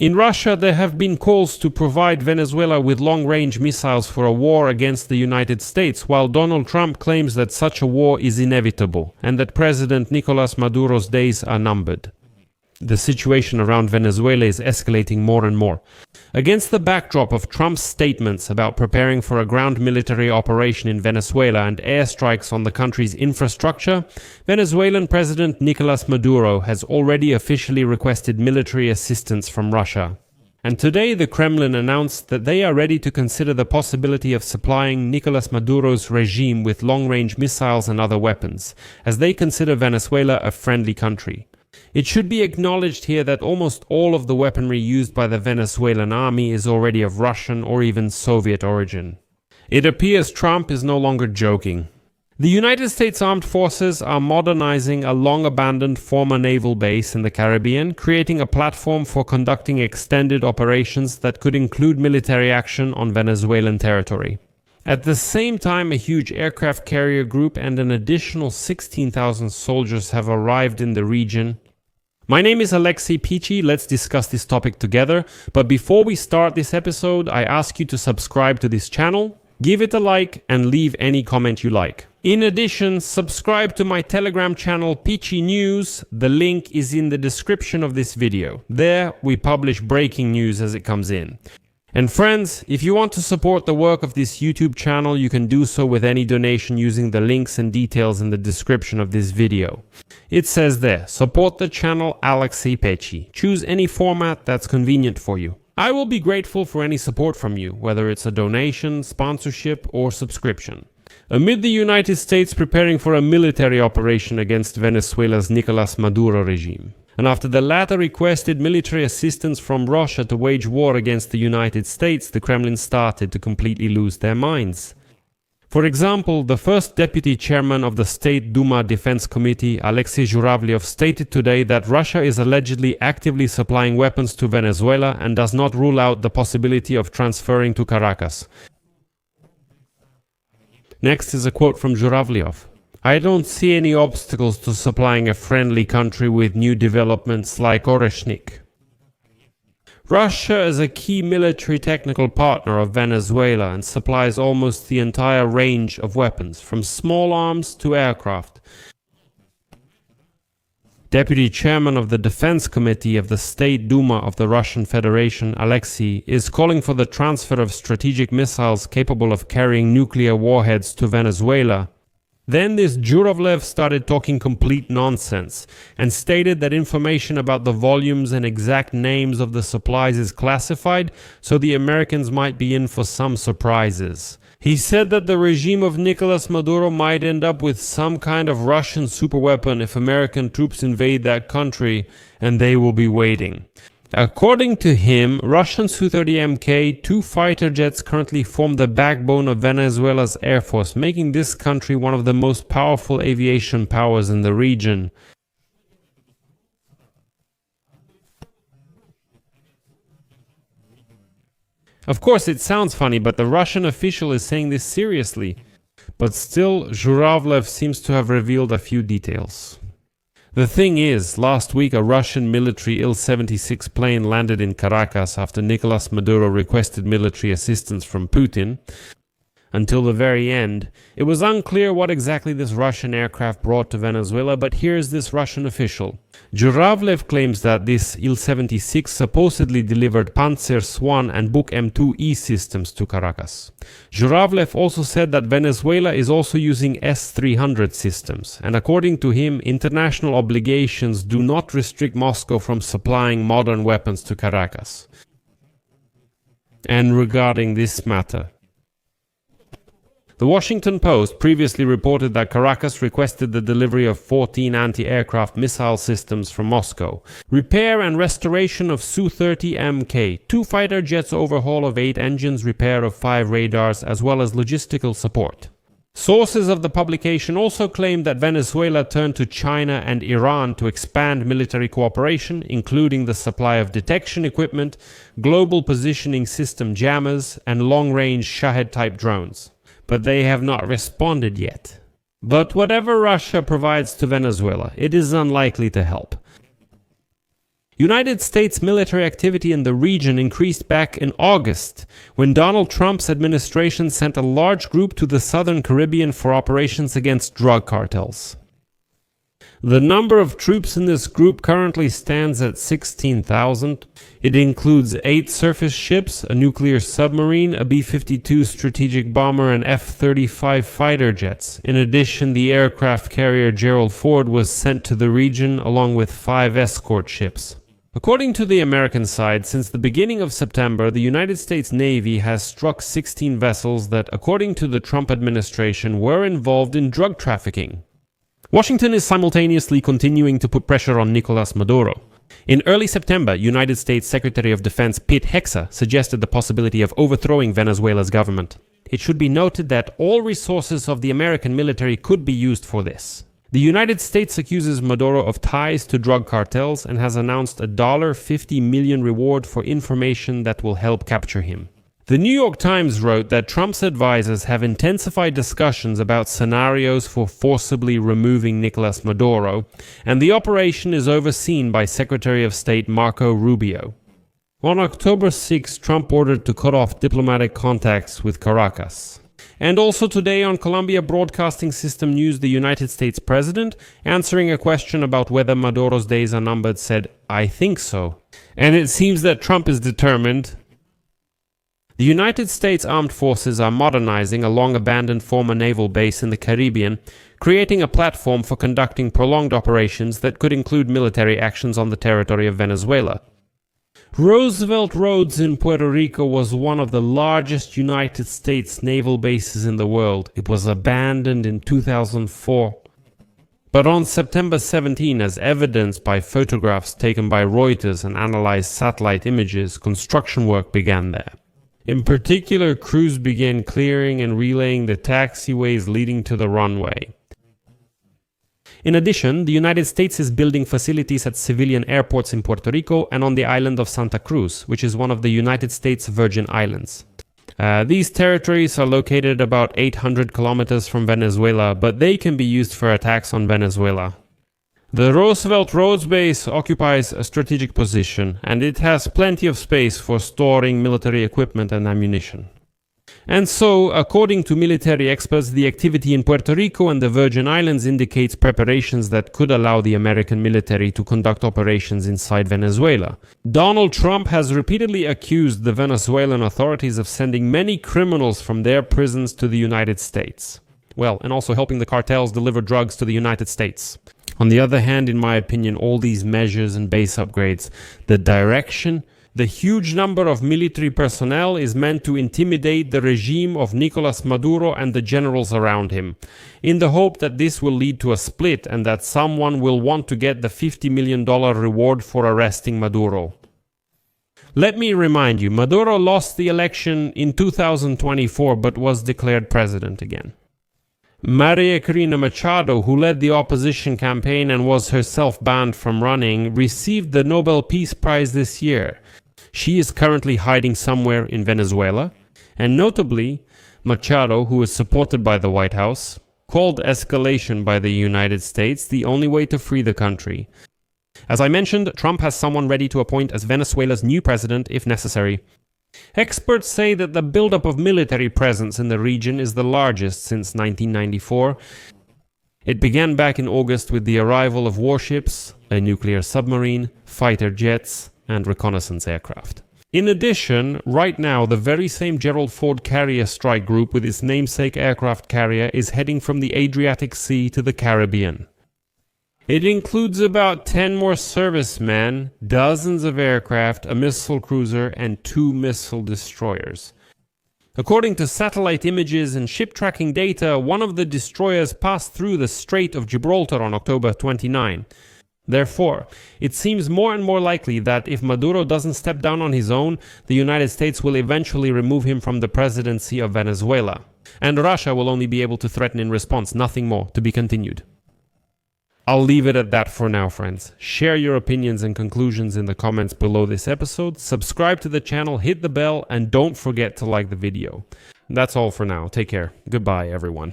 In Russia, there have been calls to provide Venezuela with long-range missiles for a war against the United States, while Donald Trump claims that such a war is inevitable and that President Nicolás Maduro's days are numbered. The situation around Venezuela is escalating more and more. Against the backdrop of Trump's statements about preparing for a ground military operation in Venezuela and airstrikes on the country's infrastructure, Venezuelan President Nicolás Maduro has already officially requested military assistance from Russia. And today the Kremlin announced that they are ready to consider the possibility of supplying Nicolás Maduro's regime with long-range missiles and other weapons, as they consider Venezuela a friendly country. It should be acknowledged here that almost all of the weaponry used by the Venezuelan army is already of Russian or even Soviet origin. It appears Trump is no longer joking. The United States Armed Forces are modernizing a long-abandoned former naval base in the Caribbean, creating a platform for conducting extended operations that could include military action on Venezuelan territory. At the same time, a huge aircraft carrier group and an additional 16,000 soldiers have arrived in the region. My name is Alexei Pichi. Let's discuss this topic together. But before we start this episode, I ask you to subscribe to this channel, give it a like, and leave any comment you like. In addition, subscribe to my Telegram channel Pichi News. The link is in the description of this video. There, we publish breaking news as it comes in. And friends, if you want to support the work of this YouTube channel, you can do so with any donation using the links and details in the description of this video. It says there, support the channel Alexei Pichi. Choose any format that's convenient for you. I will be grateful for any support from you, whether it's a donation, sponsorship, or subscription. Amid the United States preparing for a military operation against Venezuela's Nicolás Maduro regime, and after the latter requested military assistance from Russia to wage war against the United States, the Kremlin started to completely lose their minds. For example, the first deputy chairman of the State Duma Defense Committee, Alexei Zhuravlyev, stated today that Russia is allegedly actively supplying weapons to Venezuela and does not rule out the possibility of transferring to Caracas. Next is a quote from Zhuravlyev. I don't see any obstacles to supplying a friendly country with new developments like Oreshnik. Russia is a key military technical partner of Venezuela and supplies almost the entire range of weapons, from small arms to aircraft. Deputy Chairman of the Defense Committee of the State Duma of the Russian Federation, Alexei, is calling for the transfer of strategic missiles capable of carrying nuclear warheads to Venezuela. Then this Zhuravlyev started talking complete nonsense and stated that information about the volumes and exact names of the supplies is classified, so the Americans might be in for some surprises. He said that the regime of Nicolás Maduro might end up with some kind of Russian superweapon if American troops invade that country, and they will be waiting. According to him, Russian Su-30 Mk, 2 fighter jets currently form the backbone of Venezuela's air force, making this country one of the most powerful aviation powers in the region. Of course, it sounds funny, but the Russian official is saying this seriously. But still, Zhuravlyev seems to have revealed a few details. The thing is, last week a Russian military Il-76 plane landed in Caracas after Nicolás Maduro requested military assistance from Putin. Until the very end, it was unclear what exactly this Russian aircraft brought to Venezuela, but here's this Russian official. Zhuravlyev claims that this Il-76 supposedly delivered Pantsir-1 and Buk M2E systems to Caracas. Zhuravlyev also said that Venezuela is also using S-300 systems, and according to him, international obligations do not restrict Moscow from supplying modern weapons to Caracas. And regarding this matter, the Washington Post previously reported that Caracas requested the delivery of 14 anti-aircraft missile systems from Moscow, repair and restoration of Su-30 Mk, 2 fighter jets, overhaul of 8 engines, repair of 5 radars, as well as logistical support. Sources of the publication also claimed that Venezuela turned to China and Iran to expand military cooperation, including the supply of detection equipment, global positioning system jammers, and long-range Shahed-type drones. But they have not responded yet. But whatever Russia provides to Venezuela, it is unlikely to help. United States military activity in the region increased back in August, when Donald Trump's administration sent a large group to the southern Caribbean for operations against drug cartels. The number of troops in this group currently stands at 16,000. It includes 8 surface ships, a nuclear submarine, a B-52 strategic bomber, and F-35 fighter jets. In addition, the aircraft carrier Gerald Ford was sent to the region along with 5 escort ships. According to the American side, since the beginning of September, the United States Navy has struck 16 vessels that, according to the Trump administration, were involved in drug trafficking. Washington is simultaneously continuing to put pressure on Nicolas Maduro. In early September, United States Secretary of Defense Pete Hegseth suggested the possibility of overthrowing Venezuela's government. It should be noted that all resources of the American military could be used for this. The United States accuses Maduro of ties to drug cartels and has announced a $50 million reward for information that will help capture him. The New York Times wrote that Trump's advisors have intensified discussions about scenarios for forcibly removing Nicolas Maduro, and the operation is overseen by Secretary of State Marco Rubio. On October 6, Trump ordered to cut off diplomatic contacts with Caracas. And also today on Columbia Broadcasting System News, the United States President, answering a question about whether Maduro's days are numbered, said, "I think so." And it seems that Trump is determined. The United States Armed Forces are modernizing a long-abandoned former naval base in the Caribbean, creating a platform for conducting prolonged operations that could include military actions on the territory of Venezuela. Roosevelt Roads in Puerto Rico was one of the largest United States naval bases in the world. It was abandoned in 2004. But on September 17, as evidenced by photographs taken by Reuters and analyzed satellite images, construction work began there. In particular, crews began clearing and relaying the taxiways leading to the runway. In addition, the United States is building facilities at civilian airports in Puerto Rico and on the island of Santa Cruz, which is one of the United States Virgin Islands. These territories are located about 800 kilometers from Venezuela, but they can be used for attacks on Venezuela. The Roosevelt Roads base occupies a strategic position, and it has plenty of space for storing military equipment and ammunition. And so, according to military experts, the activity in Puerto Rico and the Virgin Islands indicates preparations that could allow the American military to conduct operations inside Venezuela. Donald Trump has repeatedly accused the Venezuelan authorities of sending many criminals from their prisons to the United States. Well, and also helping the cartels deliver drugs to the United States. On the other hand, in my opinion, all these measures and base upgrades, the direction, the huge number of military personnel is meant to intimidate the regime of Nicolas Maduro and the generals around him, in the hope that this will lead to a split and that someone will want to get the $50 million reward for arresting Maduro. Let me remind you, Maduro lost the election in 2024 but was declared president again. Maria Corina Machado, who led the opposition campaign and was herself banned from running, received the Nobel Peace Prize this year. She is currently hiding somewhere in Venezuela, and notably, Machado, who is supported by the White House, called escalation by the United States the only way to free the country. As I mentioned, Trump has someone ready to appoint as Venezuela's new president if necessary. Experts say that the buildup of military presence in the region is the largest since 1994. It began back in August with the arrival of warships, a nuclear submarine, fighter jets, and reconnaissance aircraft. In addition, right now the very same Gerald Ford carrier strike group with its namesake aircraft carrier is heading from the Adriatic Sea to the Caribbean. It includes about 10 more servicemen, dozens of aircraft, a missile cruiser, and 2 missile destroyers. According to satellite images and ship tracking data, one of the destroyers passed through the Strait of Gibraltar on October 29. Therefore, it seems more and more likely that if Maduro doesn't step down on his own, the United States will eventually remove him from the presidency of Venezuela. And Russia will only be able to threaten in response, nothing more, to be continued. I'll leave it at that for now, friends. Share your opinions and conclusions in the comments below this episode, subscribe to the channel, hit the bell, and don't forget to like the video. That's all for now. Take care. Goodbye, everyone.